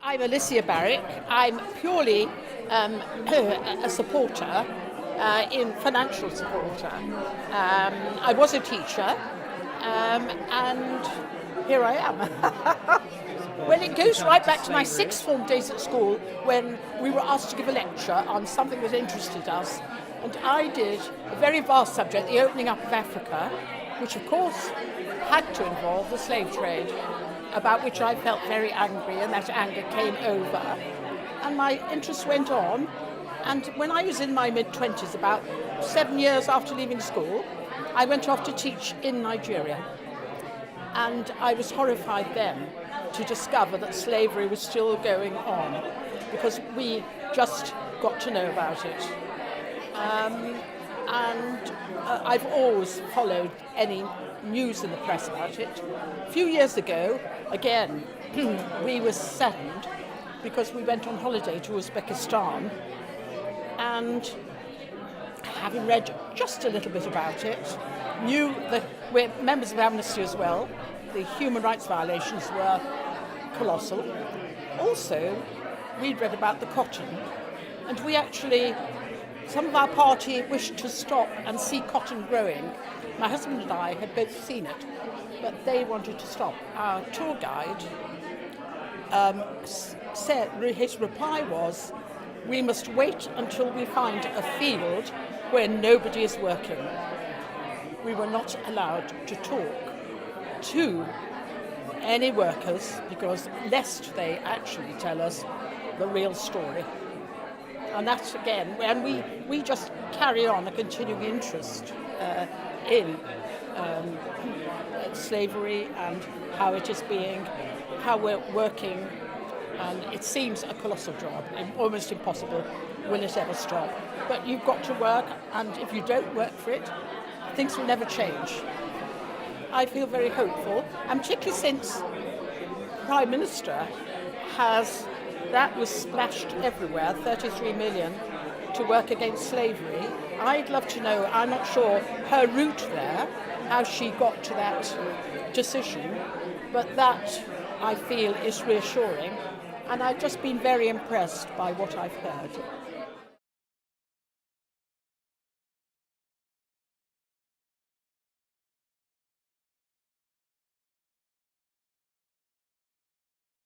I'm Alicia Barwick. I'm purely a supporter, in financial supporter. I was a teacher, and here I am. Well, it goes right back to my sixth form days at school when we were asked to give a lecture on something that interested us. And I did a very vast subject, the opening up of Africa, which of course had to involve the slave trade, about which I felt very angry, and that anger came over. And my interest went on. And when I was in my mid-20s, about 7 years after leaving school, I went off to teach in Nigeria. And I was horrified then to discover that slavery was still going on, because we just got to know about it. I've always followed any news in the press about it. A few years ago, again, we were saddened because we went on holiday to Uzbekistan, and having read just a little bit about it, knew that we're members of Amnesty as well. The human rights violations were colossal. Also, we'd read about the cotton, and we actually, some of our party wished to stop and see cotton growing. My husband and I had both seen it, but they wanted to stop. Our tour guide said, his reply was, "We must wait until we find a field where nobody is working." We were not allowed to talk to any workers, because lest they actually tell us the real story. And that's again, and we just carry on a continuing interest in slavery and how it is being, how we're working, and it seems a colossal job, almost impossible. Will it ever stop? But you've got to work, and if you don't work for it, things will never change. I feel very hopeful, and particularly since the Prime Minister that was splashed everywhere, 33 million to work against slavery. I'd love to know, I'm not sure her route there, how she got to that decision, but that I feel is reassuring, and I've just been very impressed by what I've heard.